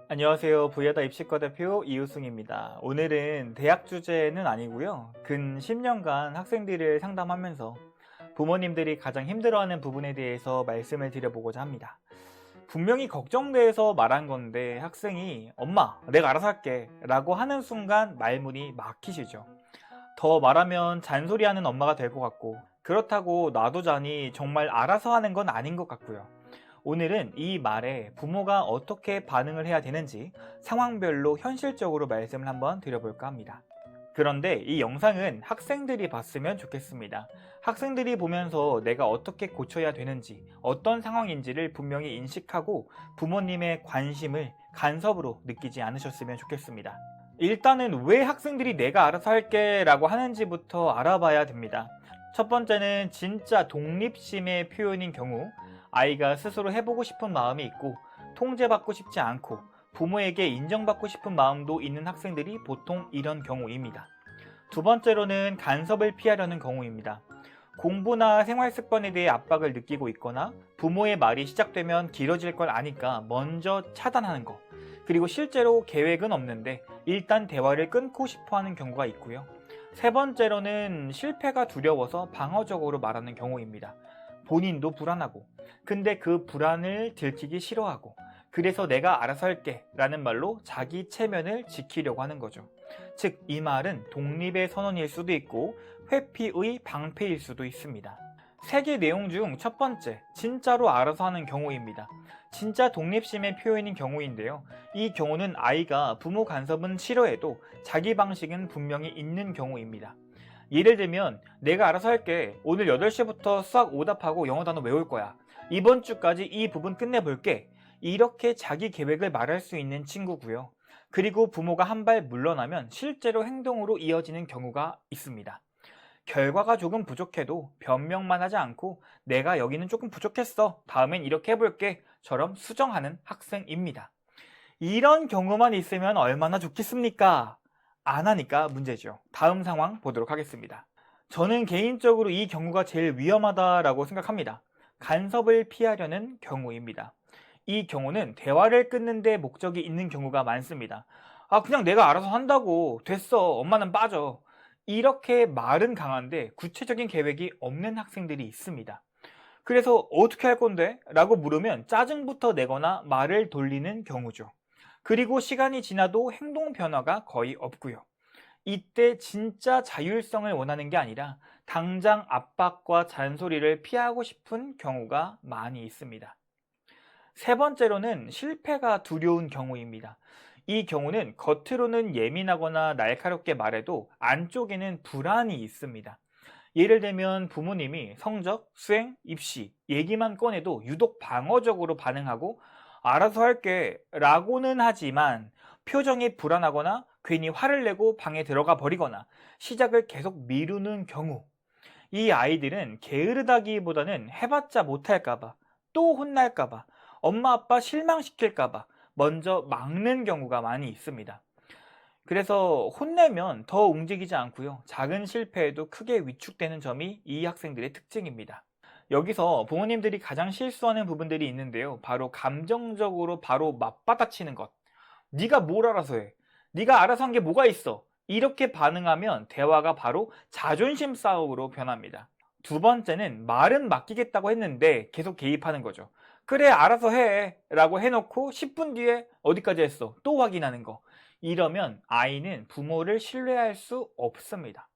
안녕하세요. 부여다 입시과 대표 이우승입니다. 오늘은 대학 주제는 아니고요. 근 10년간 학생들을 상담하면서 부모님들이 가장 힘들어하는 부분에 대해서 말씀을 드려보고자 합니다. 분명히 걱정돼서 말한 건데 학생이 엄마, 내가 알아서 할게 라고 하는 순간 말문이 막히시죠. 더 말하면 잔소리하는 엄마가 될 것 같고, 그렇다고 놔두자니 정말 알아서 하는 건 아닌 것 같고요. 오늘은 이 말에 부모가 어떻게 반응을 해야 되는지 상황별로 현실적으로 말씀을 한번 드려볼까 합니다. 그런데 이 영상은 학생들이 봤으면 좋겠습니다. 학생들이 보면서 내가 어떻게 고쳐야 되는지, 어떤 상황인지를 분명히 인식하고 부모님의 관심을 간섭으로 느끼지 않으셨으면 좋겠습니다. 일단은 왜 학생들이 내가 알아서 할게 라고 하는지부터 알아봐야 됩니다. 첫 번째는 진짜 독립심의 표현인 경우, 아이가 스스로 해보고 싶은 마음이 있고 통제받고 싶지 않고 부모에게 인정받고 싶은 마음도 있는 학생들이 보통 이런 경우입니다. 두 번째로는 간섭을 피하려는 경우입니다. 공부나 생활 습관에 대해 압박을 느끼고 있거나 부모의 말이 시작되면 길어질 걸 아니까 먼저 차단하는 것, 그리고 실제로 계획은 없는데 일단 대화를 끊고 싶어 하는 경우가 있고요. 세 번째로는 실패가 두려워서 방어적으로 말하는 경우입니다. 본인도 불안하고, 근데 그 불안을 들키기 싫어하고, 그래서 내가 알아서 할게 라는 말로 자기 체면을 지키려고 하는 거죠. 즉, 이 말은 독립의 선언일 수도 있고 회피의 방패일 수도 있습니다. 세 개 내용 중 첫 번째, 진짜로 알아서 하는 경우입니다. 진짜 독립심의 표현인 경우인데요. 이 경우는 아이가 부모 간섭은 싫어해도 자기 방식은 분명히 있는 경우입니다. 예를 들면 내가 알아서 할게. 오늘 8시부터 수학 오답하고 영어 단어 외울 거야. 이번 주까지 이 부분 끝내볼게. 이렇게 자기 계획을 말할 수 있는 친구고요. 그리고 부모가 한 발 물러나면 실제로 행동으로 이어지는 경우가 있습니다. 결과가 조금 부족해도 변명만 하지 않고 내가 여기는 조금 부족했어. 다음엔 이렇게 해볼게. 처럼 수정하는 학생입니다. 이런 경우만 있으면 얼마나 좋겠습니까? 안 하니까 문제죠. 다음 상황 보도록 하겠습니다. 저는 개인적으로 이 경우가 제일 위험하다라고 생각합니다. 간섭을 피하려는 경우입니다. 이 경우는 대화를 끊는 데 목적이 있는 경우가 많습니다. 그냥 내가 알아서 한다고. 됐어. 엄마는 빠져. 이렇게 말은 강한데 구체적인 계획이 없는 학생들이 있습니다. 그래서 어떻게 할 건데? 라고 물으면 짜증부터 내거나 말을 돌리는 경우죠. 그리고 시간이 지나도 행동 변화가 거의 없고요. 이때 진짜 자율성을 원하는 게 아니라 당장 압박과 잔소리를 피하고 싶은 경우가 많이 있습니다. 세 번째로는 실패가 두려운 경우입니다. 이 경우는 겉으로는 예민하거나 날카롭게 말해도 안쪽에는 불안이 있습니다. 예를 들면 부모님이 성적, 수행, 입시 얘기만 꺼내도 유독 방어적으로 반응하고 알아서 할게 라고는 하지만 표정이 불안하거나 괜히 화를 내고 방에 들어가 버리거나 시작을 계속 미루는 경우, 이 아이들은 게으르다기보다는 해봤자 못할까봐, 또 혼날까봐, 엄마 아빠 실망시킬까봐 먼저 막는 경우가 많이 있습니다. 그래서 혼내면 더 움직이지 않고요. 작은 실패에도 크게 위축되는 점이 이 학생들의 특징입니다. 여기서 부모님들이 가장 실수하는 부분들이 있는데요. 바로 감정적으로 바로 맞받아치는 것. 네가 뭘 알아서 해? 네가 알아서 한 게 뭐가 있어? 이렇게 반응하면 대화가 바로 자존심 싸움으로 변합니다. 두 번째는 말은 맡기겠다고 했는데 계속 개입하는 거죠. 그래, 알아서 해 라고 해놓고 10분 뒤에 어디까지 했어? 또 확인하는 거. 이러면 아이는 부모를 신뢰할 수 없습니다.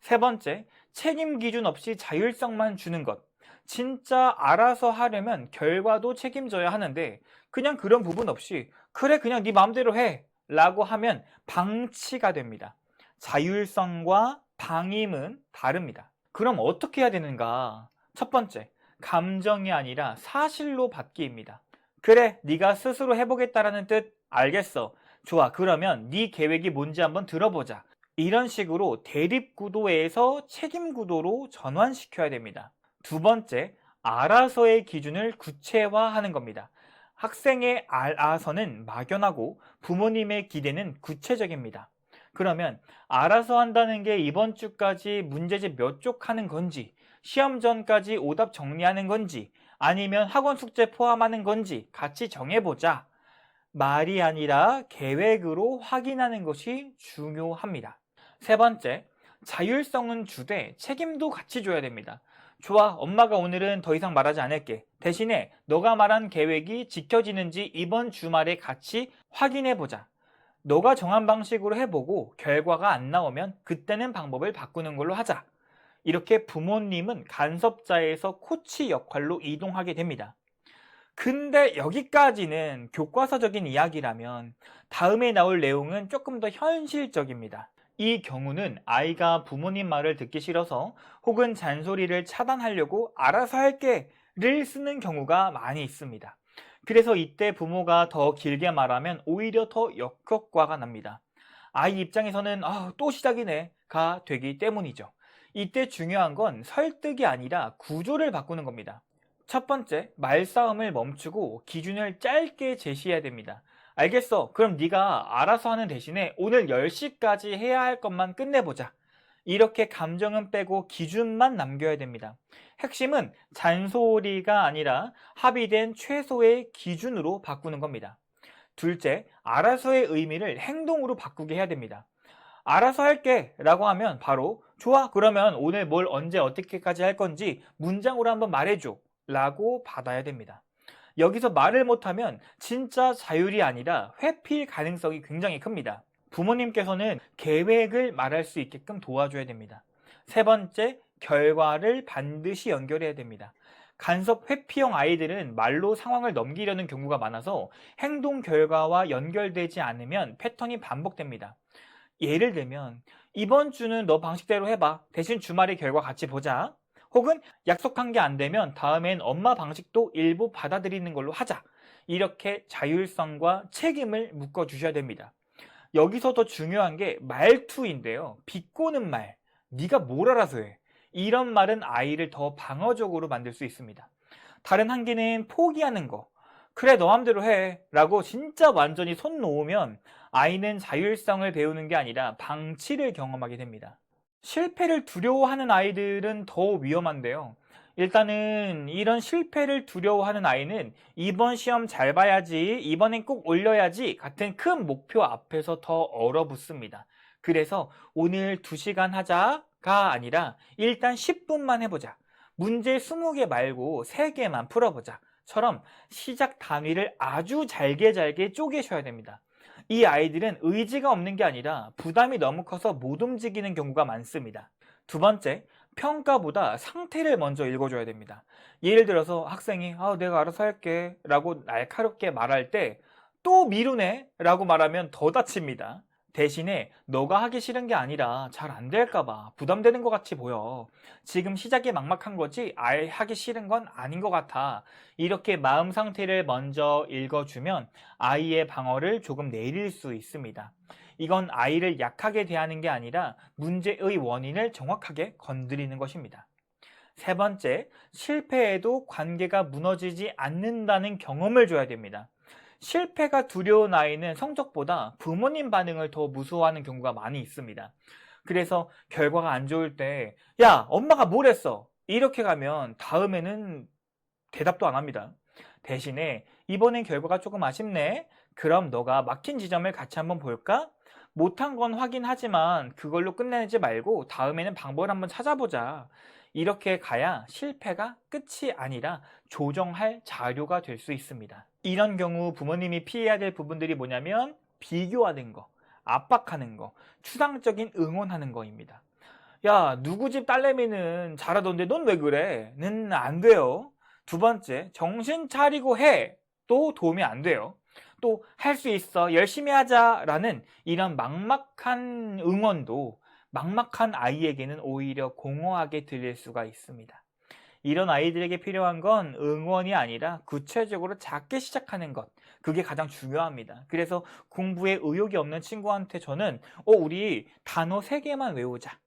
세 번째, 책임 기준 없이 자율성만 주는 것. 진짜 알아서 하려면 결과도 책임져야 하는데 그냥 그런 부분 없이 그래, 그냥 네 마음대로 해 라고 하면 방치가 됩니다. 자율성과 방임은 다릅니다. 그럼 어떻게 해야 되는가? 첫 번째, 감정이 아니라 사실로 받기입니다. 그래, 네가 스스로 해보겠다라는 뜻 알겠어. 좋아, 그러면 네 계획이 뭔지 한번 들어보자. 이런 식으로 대립 구도에서 책임 구도로 전환시켜야 됩니다. 두 번째, 알아서의 기준을 구체화하는 겁니다. 학생의 알아서는 막연하고 부모님의 기대는 구체적입니다. 그러면 알아서 한다는 게 이번 주까지 문제집 몇 쪽 하는 건지, 시험 전까지 오답 정리하는 건지, 아니면 학원 숙제 포함하는 건지 같이 정해보자. 말이 아니라 계획으로 확인하는 것이 중요합니다. 세 번째, 자율성은 주되 책임도 같이 줘야 됩니다. 좋아, 엄마가 오늘은 더 이상 말하지 않을게. 대신에 너가 말한 계획이 지켜지는지 이번 주말에 같이 확인해보자. 너가 정한 방식으로 해보고 결과가 안 나오면 그때는 방법을 바꾸는 걸로 하자. 이렇게 부모님은 간섭자에서 코치 역할로 이동하게 됩니다. 근데 여기까지는 교과서적인 이야기라면 다음에 나올 내용은 조금 더 현실적입니다. 이 경우는 아이가 부모님 말을 듣기 싫어서 혹은 잔소리를 차단하려고 알아서 할게를 쓰는 경우가 많이 있습니다. 그래서 이때 부모가 더 길게 말하면 오히려 더 역효과가 납니다. 아이 입장에서는 또 시작이네가 되기 때문이죠. 이때 중요한 건 설득이 아니라 구조를 바꾸는 겁니다. 첫 번째, 말싸움을 멈추고 기준을 짧게 제시해야 됩니다. 알겠어. 그럼 네가 알아서 하는 대신에 오늘 10시까지 해야 할 것만 끝내보자. 이렇게 감정은 빼고 기준만 남겨야 됩니다. 핵심은 잔소리가 아니라 합의된 최소의 기준으로 바꾸는 겁니다. 둘째, 알아서의 의미를 행동으로 바꾸게 해야 됩니다. 알아서 할게 라고 하면 바로 좋아, 그러면 오늘 뭘 언제 어떻게까지 할 건지 문장으로 한번 말해줘 라고 받아야 됩니다. 여기서 말을 못하면 진짜 자율이 아니라 회피일 가능성이 굉장히 큽니다. 부모님께서는 계획을 말할 수 있게끔 도와줘야 됩니다. 세 번째, 결과를 반드시 연결해야 됩니다. 간섭 회피형 아이들은 말로 상황을 넘기려는 경우가 많아서 행동 결과와 연결되지 않으면 패턴이 반복됩니다. 예를 들면 이번 주는 너 방식대로 해봐. 대신 주말에 결과 같이 보자. 혹은 약속한 게 안 되면 다음엔 엄마 방식도 일부 받아들이는 걸로 하자. 이렇게 자율성과 책임을 묶어주셔야 됩니다. 여기서 더 중요한 게 말투인데요. 비꼬는 말, 네가 뭘 알아서 해. 이런 말은 아이를 더 방어적으로 만들 수 있습니다. 다른 한 개는 포기하는 거. 그래, 너 맘대로 해 라고 진짜 완전히 손 놓으면 아이는 자율성을 배우는 게 아니라 방치를 경험하게 됩니다. 실패를 두려워하는 아이들은 더 위험한데요. 일단은 이런 실패를 두려워하는 아이는 이번 시험 잘 봐야지, 이번엔 꼭 올려야지 같은 큰 목표 앞에서 더 얼어붙습니다. 그래서 오늘 2시간 하자가 아니라 일단 10분만 해보자. 문제 20개 말고 3개만 풀어보자. 처럼 시작 단위를 아주 잘게 쪼개셔야 됩니다. 이 아이들은 의지가 없는 게 아니라 부담이 너무 커서 못 움직이는 경우가 많습니다. 두 번째, 평가보다 상태를 먼저 읽어줘야 됩니다. 예를 들어서 학생이 내가 알아서 할게 라고 날카롭게 말할 때 또 미루네 라고 말하면 더 다칩니다. 대신에 너가 하기 싫은 게 아니라 잘 안 될까 봐 부담되는 것 같이 보여. 지금 시작이 막막한 거지 아예 하기 싫은 건 아닌 것 같아. 이렇게 마음 상태를 먼저 읽어주면 아이의 방어를 조금 내릴 수 있습니다. 이건 아이를 약하게 대하는 게 아니라 문제의 원인을 정확하게 건드리는 것입니다. 세 번째, 실패에도 관계가 무너지지 않는다는 경험을 줘야 됩니다. 실패가 두려운 아이는 성적보다 부모님 반응을 더 무서워하는 경우가 많이 있습니다. 그래서 결과가 안 좋을 때, 야, 엄마가 뭘 했어? 이렇게 가면 다음에는 대답도 안 합니다. 대신에 이번엔 결과가 조금 아쉽네. 그럼 너가 막힌 지점을 같이 한번 볼까? 못한 건 확인하지만 그걸로 끝내지 말고 다음에는 방법을 한번 찾아보자. 이렇게 가야 실패가 끝이 아니라 조정할 자료가 될 수 있습니다. 이런 경우 부모님이 피해야 될 부분들이 뭐냐면 비교하는 거, 압박하는 거, 추상적인 응원하는 거입니다. 야, 누구 집 딸내미는 잘하던데 넌 왜 그래? 는 안 돼요. 두 번째, 정신 차리고 해. 또 도움이 안 돼요. 또 할 수 있어, 열심히 하자 라는 이런 막막한 응원도 막막한 아이에게는 오히려 공허하게 들릴 수가 있습니다. 이런 아이들에게 필요한 건 응원이 아니라 구체적으로 작게 시작하는 것. 그게 가장 중요합니다. 그래서 공부에 의욕이 없는 친구한테 저는 우리 단어 3개만 외우자.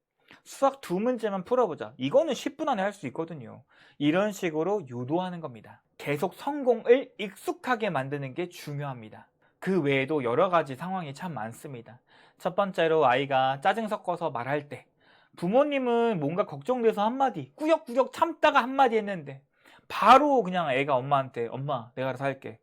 수학 2문제만 풀어보자. 이거는 10분 안에 할 수 있거든요. 이런 식으로 유도하는 겁니다. 계속 성공을 익숙하게 만드는 게 중요합니다. 그 외에도 여러 가지 상황이 참 많습니다. 첫 번째로 아이가 짜증 섞어서 말할 때 부모님은 뭔가 걱정돼서 한마디 꾸역꾸역 참다가 한마디 했는데 바로 그냥 애가 엄마한테 엄마 내가 알아서 할게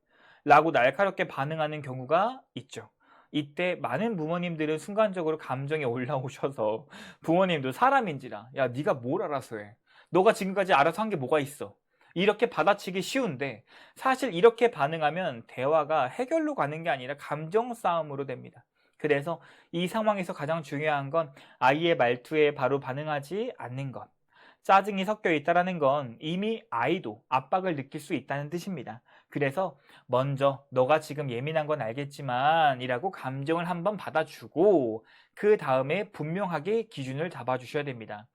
라고 날카롭게 반응하는 경우가 있죠. 이때 많은 부모님들은 순간적으로 감정이 올라오셔서 부모님도 사람인지라 야 네가 뭘 알아서 해. 너가 지금까지 알아서 한 게 뭐가 있어. 이렇게 받아치기 쉬운데 사실 이렇게 반응하면 대화가 해결로 가는 게 아니라 감정 싸움으로 됩니다. 그래서 이 상황에서 가장 중요한 건 아이의 말투에 바로 반응하지 않는 것. 짜증이 섞여 있다는 건 이미 아이도 압박을 느낄 수 있다는 뜻입니다. 그래서 먼저 너가 지금 예민한 건 알겠지만 이라고 감정을 한번 받아주고 그 다음에 분명하게 기준을 잡아주셔야 됩니다.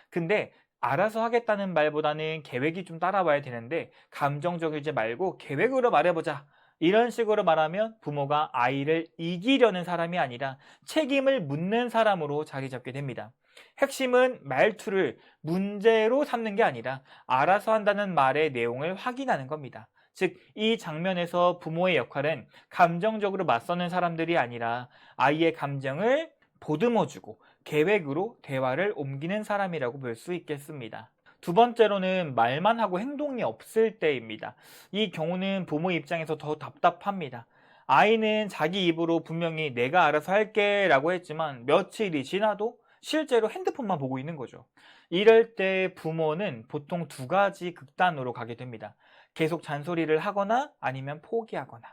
근데 알아서 하겠다는 말보다는 계획이 좀 따라와야 되는데 감정적이지 말고 계획으로 말해보자. 이런 식으로 말하면 부모가 아이를 이기려는 사람이 아니라 책임을 묻는 사람으로 자리 잡게 됩니다. 핵심은 말투를 문제로 삼는 게 아니라 알아서 한다는 말의 내용을 확인하는 겁니다. 즉, 이 장면에서 부모의 역할은 감정적으로 맞서는 사람들이 아니라 아이의 감정을 보듬어주고 계획으로 대화를 옮기는 사람이라고 볼 수 있겠습니다. 두 번째로는 말만 하고 행동이 없을 때입니다. 이 경우는 부모 입장에서 더 답답합니다. 아이는 자기 입으로 분명히 내가 알아서 할게 라고 했지만 며칠이 지나도 실제로 핸드폰만 보고 있는 거죠. 이럴 때 부모는 보통 두 가지 극단으로 가게 됩니다. 계속 잔소리를 하거나 아니면 포기하거나.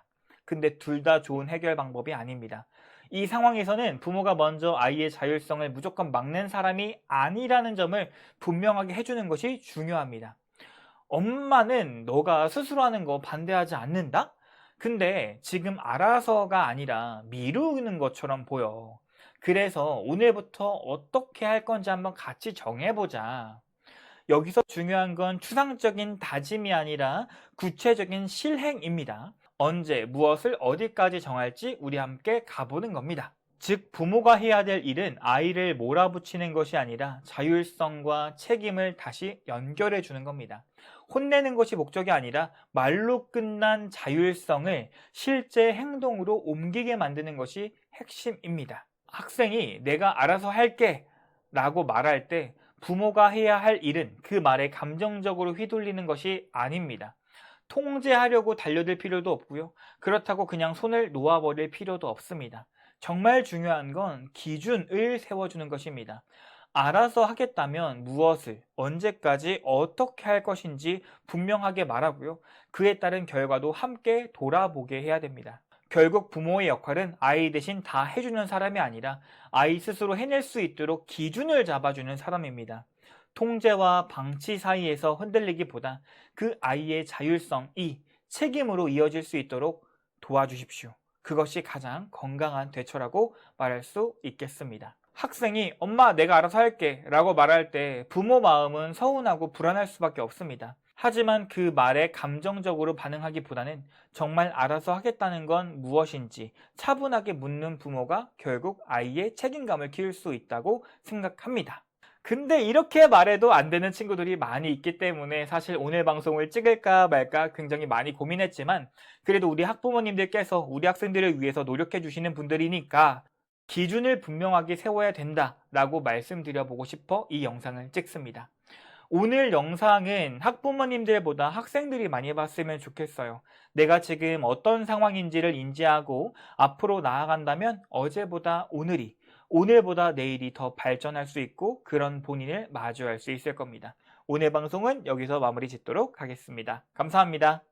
근데 둘 다 좋은 해결 방법이 아닙니다. 이 상황에서는 부모가 먼저 아이의 자율성을 무조건 막는 사람이 아니라는 점을 분명하게 해주는 것이 중요합니다. 엄마는 너가 스스로 하는 거 반대하지 않는다? 근데 지금 알아서가 아니라 미루는 것처럼 보여. 그래서 오늘부터 어떻게 할 건지 한번 같이 정해보자. 여기서 중요한 건 추상적인 다짐이 아니라 구체적인 실행입니다. 언제, 무엇을 어디까지 정할지 우리 함께 가보는 겁니다. 즉, 부모가 해야 될 일은 아이를 몰아붙이는 것이 아니라 자율성과 책임을 다시 연결해 주는 겁니다. 혼내는 것이 목적이 아니라 말로 끝난 자율성을 실제 행동으로 옮기게 만드는 것이 핵심입니다. 학생이 내가 알아서 할게 라고 말할 때 부모가 해야 할 일은 그 말에 감정적으로 휘둘리는 것이 아닙니다. 통제하려고 달려들 필요도 없고요. 그렇다고 그냥 손을 놓아버릴 필요도 없습니다. 정말 중요한 건 기준을 세워주는 것입니다. 알아서 하겠다면 무엇을, 언제까지, 어떻게 할 것인지 분명하게 말하고요. 그에 따른 결과도 함께 돌아보게 해야 됩니다. 결국 부모의 역할은 아이 대신 다 해주는 사람이 아니라 아이 스스로 해낼 수 있도록 기준을 잡아주는 사람입니다. 통제와 방치 사이에서 흔들리기보다 그 아이의 자율성이 책임으로 이어질 수 있도록 도와주십시오. 그것이 가장 건강한 대처라고 말할 수 있겠습니다. 학생이 엄마 내가 알아서 할게 라고 말할 때 부모 마음은 서운하고 불안할 수밖에 없습니다. 하지만 그 말에 감정적으로 반응하기보다는 정말 알아서 하겠다는 건 무엇인지 차분하게 묻는 부모가 결국 아이의 책임감을 키울 수 있다고 생각합니다. 근데 이렇게 말해도 안 되는 친구들이 많이 있기 때문에 사실 오늘 방송을 찍을까 말까 굉장히 많이 고민했지만 그래도 우리 학부모님들께서 우리 학생들을 위해서 노력해 주시는 분들이니까 기준을 분명하게 세워야 된다라고 말씀드려보고 싶어 이 영상을 찍습니다. 오늘 영상은 학부모님들보다 학생들이 많이 봤으면 좋겠어요. 내가 지금 어떤 상황인지를 인지하고 앞으로 나아간다면 어제보다 오늘이, 오늘보다 내일이 더 발전할 수 있고 그런 본인을 마주할 수 있을 겁니다. 오늘 방송은 여기서 마무리 짓도록 하겠습니다. 감사합니다.